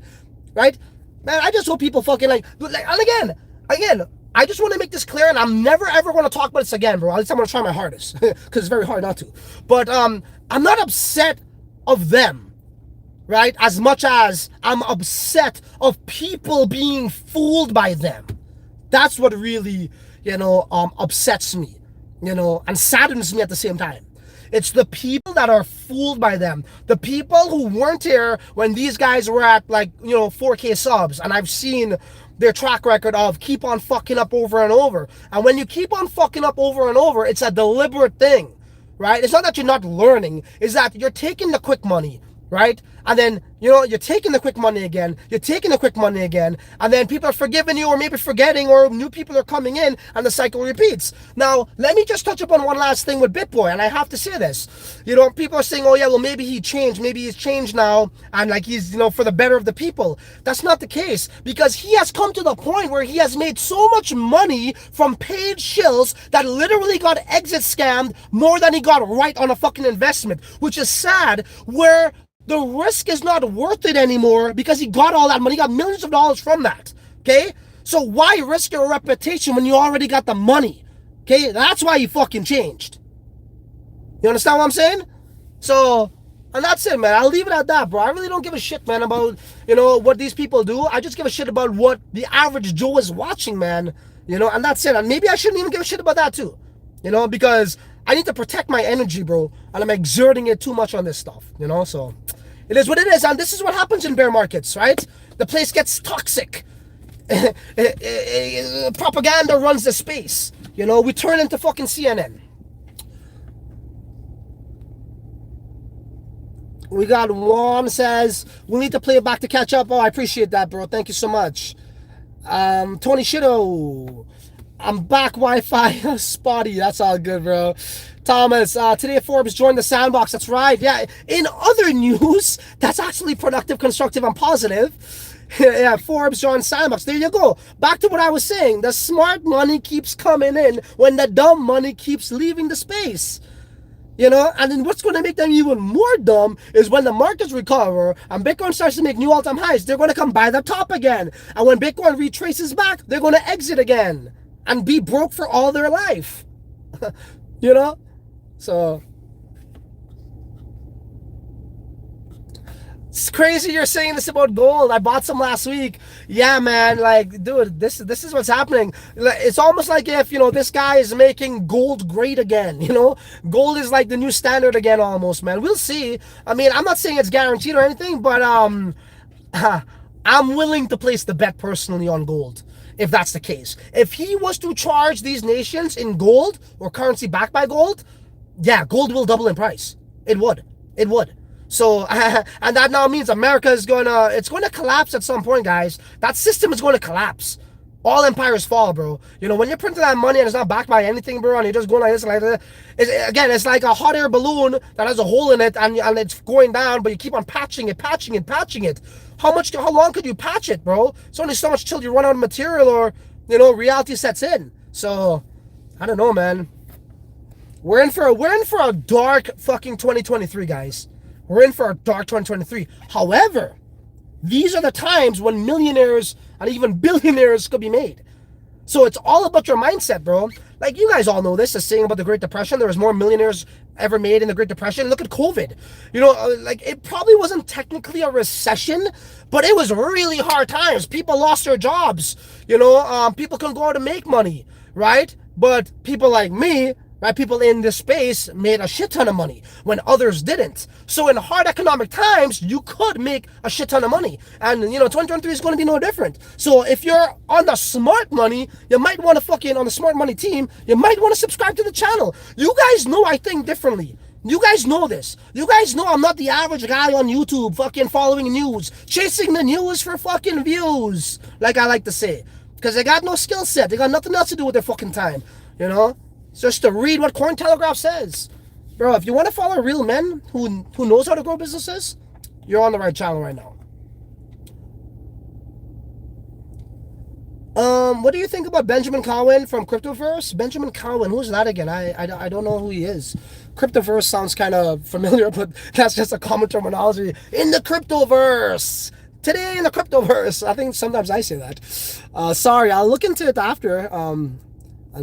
Right? Man, I just hope people fucking and again, I just want to make this clear, and I'm never ever going to talk about this again, bro. At least I'm going to try my hardest, because it's very hard not to. But I'm not upset of them. right? As much as I'm upset of people being fooled by them. That's what really, upsets me, and saddens me at the same time. It's the people that are fooled by them. The people who weren't here when these guys were at 4K subs. And I've seen their track record of keep on fucking up over and over. And when you keep on fucking up over and over, it's a deliberate thing, right? It's not that you're not learning. It's that you're taking the quick money, right? And then, you're taking the quick money again. You're taking the quick money again. And then people are forgiving you or maybe forgetting, or new people are coming in and the cycle repeats. Now, let me just touch upon one last thing with BitBoy. And I have to say this. People are saying, oh yeah, well, maybe he changed. Maybe he's changed now. And he's, for the better of the people. That's not the case, because he has come to the point where he has made so much money from paid shills that literally got exit scammed more than he got right on a fucking investment, which is sad, where the risk is not worth it anymore because he got all that money. He got millions of dollars from that, okay? So why risk your reputation when you already got the money, okay? That's why he fucking changed. You understand what I'm saying? So, and that's it, man. I'll leave it at that, bro. I really don't give a shit, man, about, what these people do. I just give a shit about what the average Joe is watching, man. And that's it. And maybe I shouldn't even give a shit about that too, because I need to protect my energy, bro, and I'm exerting it too much on this stuff, so it is what it is. And this is what happens in bear markets, right? The place gets toxic. Propaganda runs the space, we turn into fucking CNN. We got Juan says, we need to play it back to catch up. Oh, I appreciate that, bro. Thank you so much. Tony Shido, I'm back, Wi-Fi spotty. That's all good, bro. Thomas, today Forbes joined the sandbox. That's right. Yeah. In other news, that's actually productive, constructive, and positive. Yeah, Forbes joined sandbox. There you go. Back to what I was saying. The smart money keeps coming in when the dumb money keeps leaving the space. And then what's going to make them even more dumb is when the markets recover and Bitcoin starts to make new all-time highs, they're going to come buy the top again. And when Bitcoin retraces back, they're going to exit again and be broke for all their life. So it's crazy you're saying this about gold. I bought some last week. Yeah, man, dude, this is what's happening. It's almost like if, this guy is making gold great again, Gold is like the new standard again almost, man. We'll see. I mean, I'm not saying it's guaranteed or anything, but I'm willing to place the bet personally on gold, if that's the case. If he was to charge these nations in gold or currency backed by gold, yeah, gold will double in price. It would. So, and that now means America is it's going to collapse at some point, guys. That system is going to collapse. All empires fall, bro. When you're printing that money and it's not backed by anything, bro, and you're just going like this, like that. It's like a hot air balloon that has a hole in it and it's going down, but you keep on patching it. How long could you patch it, bro? It's only so much till you run out of material or, reality sets in. So, I don't know, man. We're in for a dark fucking 2023, guys. We're in for a dark 2023. However, these are the times when millionaires and even billionaires could be made. So it's all about your mindset, bro. Like, you guys all know this, the saying about the Great Depression. There was more millionaires ever made in the Great Depression. Look at COVID. It probably wasn't technically a recession, but it was really hard times. People lost their jobs. People couldn't go out and make money, right? But people like me, right, people in this space made a shit ton of money when others didn't. So in hard economic times, you could make a shit ton of money. And, 2023 is going to be no different. So if you're on the smart money, you might want to on the smart money team, you might want to subscribe to the channel. You guys know I think differently. You guys know this. You guys know I'm not the average guy on YouTube fucking following news, chasing the news for fucking views, like I like to say. Because they got no skill set. They got nothing else to do with their fucking time, Just to read what Cointelegraph says. Bro, if you want to follow real men who knows how to grow businesses, you're on the right channel right now. What do you think about Benjamin Cowen from Cryptoverse? Benjamin Cowen, who's that again? I don't know who he is. Cryptoverse sounds kind of familiar, but that's just a common terminology. In the Cryptoverse! Today in the Cryptoverse! I think sometimes I say that. Sorry, I'll look into it after. And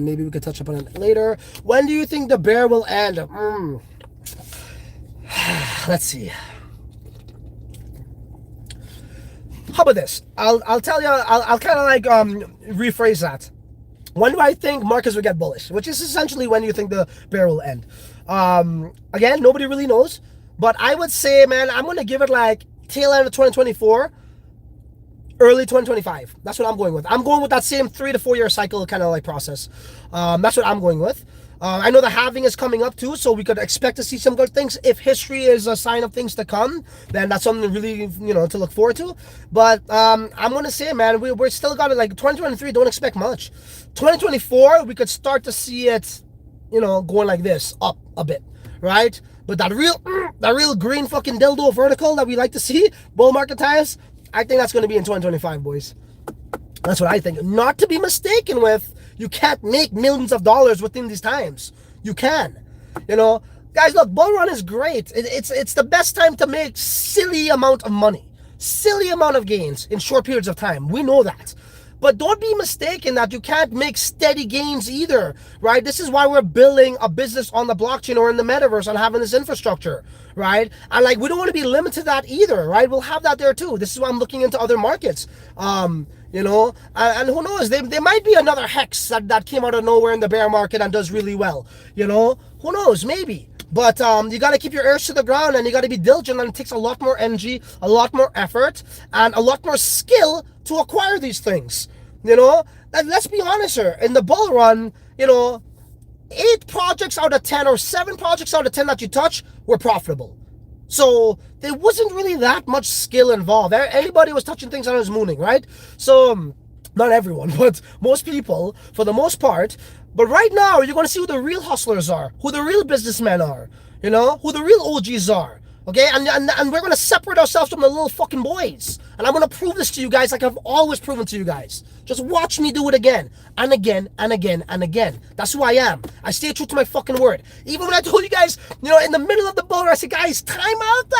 maybe we could touch upon it later. When do you think the bear will end? Let's see. How about this? I'll tell you. I'll kind of like rephrase that. When do I think markets will get bullish? Which is essentially when you think the bear will end. Again, nobody really knows. But I would say, man, I'm going to give it like tail end of 2024, early 2025. That's what I'm going with. I'm going with that same 3 to 4 year cycle kind of like process. That's what I'm going with. I know the halving is coming up too, so we could expect to see some good things. If history is a sign of things to come, then that's something really, to look forward to. But I'm going to say, man, we're still got it like 2023, don't expect much. 2024, we could start to see it, going like this, up a bit, right? But that real green fucking dildo vertical that we like to see, bull market times, I think that's going to be in 2025, boys. That's what I think. Not to be mistaken with, you can't make millions of dollars within these times. You can. Guys, look, bull run is great. It's the best time to make silly amount of money. Silly amount of gains in short periods of time. We know that. But don't be mistaken that you can't make steady gains either, right? This is why we're building a business on the blockchain or in the metaverse and having this infrastructure, right? And like, we don't want to be limited to that either, right? We'll have that there too. This is why I'm looking into other markets. And who knows? There might be another hex that came out of nowhere in the bear market and does really well. Who knows? Maybe. But you got to keep your ears to the ground and you got to be diligent, and it takes a lot more energy, a lot more effort, and a lot more skill to acquire these things. Let's be honest here. In the bull run, 8 projects out of 10 or 7 projects out of 10 that you touch were profitable. So there wasn't really that much skill involved. Anybody was touching things and it was mooning, right? So not everyone, but most people, for the most part. But right now, you're going to see who the real hustlers are, who the real businessmen are, who the real OGs are. Okay, and we're going to separate ourselves from the little fucking boys. And I'm going to prove this to you guys like I've always proven to you guys. Just watch me do it again, and again, and again, and again. That's who I am. I stay true to my fucking word. Even when I told you guys, in the middle of the bull run, I said, guys, time out,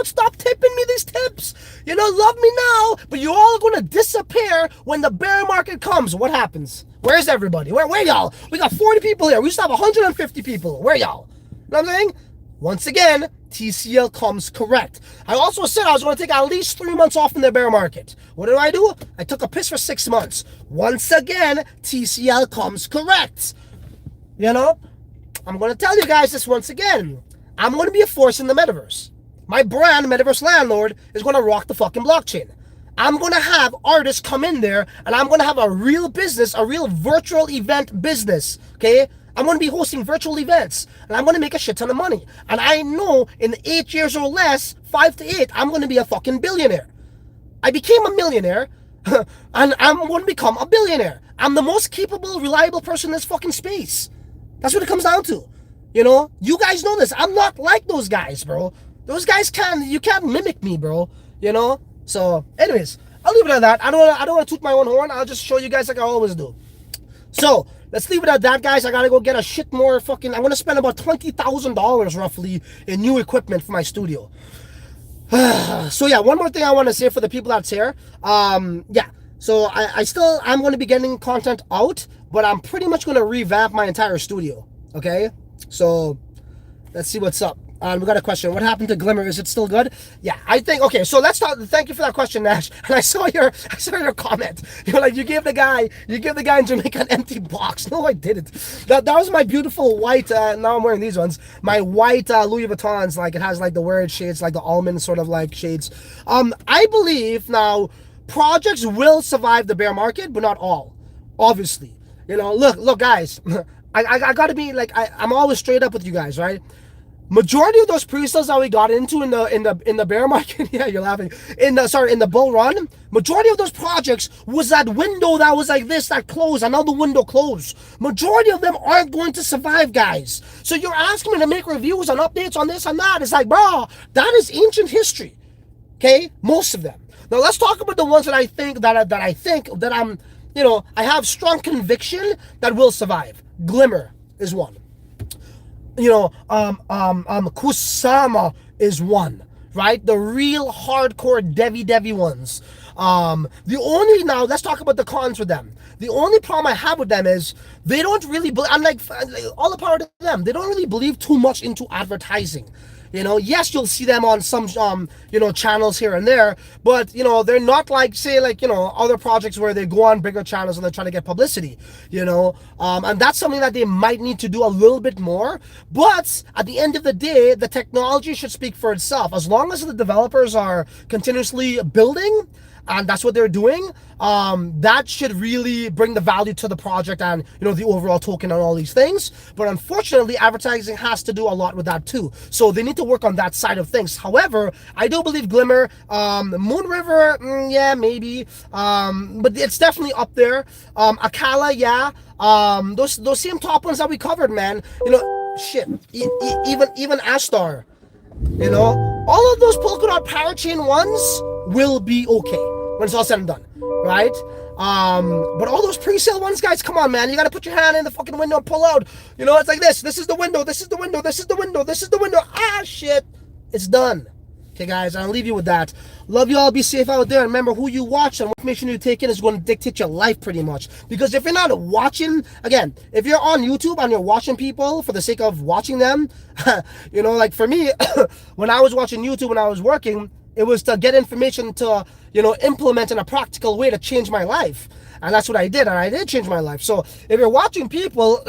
stop tipping me these tips. Love me now, but you all are going to disappear when the bear market comes. What happens? Where's everybody? Where y'all? We got 40 people here. We used to have 150 people. Where y'all? You know what I'm saying? Once again, TCL comes correct. I also said I was going to take at least 3 months off in the bear market. What did I do? I took a piss for 6 months. Once again, TCL comes correct. I'm going to tell you guys this once again. I'm going to be a force in the metaverse. My brand, Metaverse Landlord, is going to rock the fucking blockchain. I'm going to have artists come in there, and I'm going to have a real business, a real virtual event business, okay? I'm going to be hosting virtual events, and I'm going to make a shit ton of money. And I know in 8 years or less, 5 to 8, I'm going to be a fucking billionaire. I became a millionaire, and I'm going to become a billionaire. I'm the most capable, reliable person in this fucking space. That's what it comes down to. You guys know this. I'm not like those guys, bro. Those guys you can't mimic me, bro. So, anyways, I'll leave it at that. I don't want to toot my own horn. I'll just show you guys like I always do. So, let's leave it at that, guys. I gotta go get a shit more fucking... I'm gonna spend about $20,000 roughly in new equipment for my studio. So, yeah, one more thing I want to say for the people that's here. So, I'm going to be getting content out, but I'm pretty much going to revamp my entire studio. Okay? So, let's see what's up. We got a question. What happened to Glimmer? Is it still good? Yeah, I think. Okay, so let's talk. Thank you for that question, Nash. And I saw your comment. You're like, you gave the guy in Jamaica an empty box. No, I didn't. That was my beautiful white. Now I'm wearing these ones. My white Louis Vuittons. Like, it has like the weird shades, like the almond sort of like shades. I believe now projects will survive the bear market, but not all. Obviously, look, guys. I gotta be like, I'm always straight up with you guys, right? Majority of those pre-sales that we got into in the bear market, yeah, you're laughing. In the bull run, majority of those projects was that window that was like this, that closed, and now the window closed. Majority of them aren't going to survive, guys. So you're asking me to make reviews and updates on this and that. It's like, bro, that is ancient history. Okay, most of them. Now let's talk about the ones that I think that I'm, I have strong conviction that will survive. Glimmer is one. Kusama is one, right? The real hardcore Devi ones. The only, now let's talk about the cons with them. The only problem I have with them is they don't really, I'm like, all the power to them, they don't really believe too much into advertising. You know, yes, you'll see them on some, channels here and there, but, they're not like, say, like, other projects where they go on bigger channels and they're trying to get publicity, and that's something that they might need to do a little bit more. But at the end of the day, the technology should speak for itself. As long as the developers are continuously building, and that's what they're doing, that should really bring the value to the project and, the overall token and all these things. But unfortunately, advertising has to do a lot with that too. So they need to work on that side of things. However, I do believe Glimmer, Moon River, yeah, maybe. But it's definitely up there. Akala, yeah. Those same top ones that we covered, man. Shit. Even Astar. All of those Polkadot parachain ones will be okay when it's all said and done, right? But all those pre-sale ones, guys, come on, man. You gotta put your hand in the fucking window and pull out. It's like this. This is the window. This is the window. This is the window. This is the window. Ah, shit. It's done. Okay, guys, I'll leave you with that. Love you all. Be safe out there. And remember, who you watch and what information you take in is going to dictate your life pretty much. Because if you're not watching, again, if you're on YouTube and you're watching people for the sake of watching them, like for me, when I was watching YouTube when I was working, it was to get information to, implement in a practical way to change my life. And that's what I did. And I did change my life. So if you're watching people,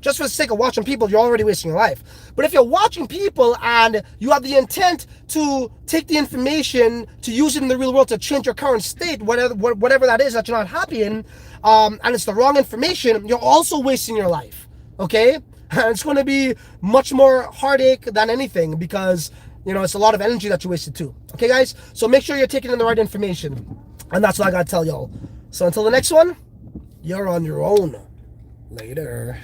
just for the sake of watching people, you're already wasting your life. But if you're watching people and you have the intent to take the information, to use it in the real world, to change your current state, whatever that is that you're not happy in, and it's the wrong information, you're also wasting your life. Okay? And it's going to be much more heartache than anything because, it's a lot of energy that you wasted too. Okay, guys? So make sure you're taking in the right information. And that's what I got to tell y'all. So until the next one, you're on your own. Later.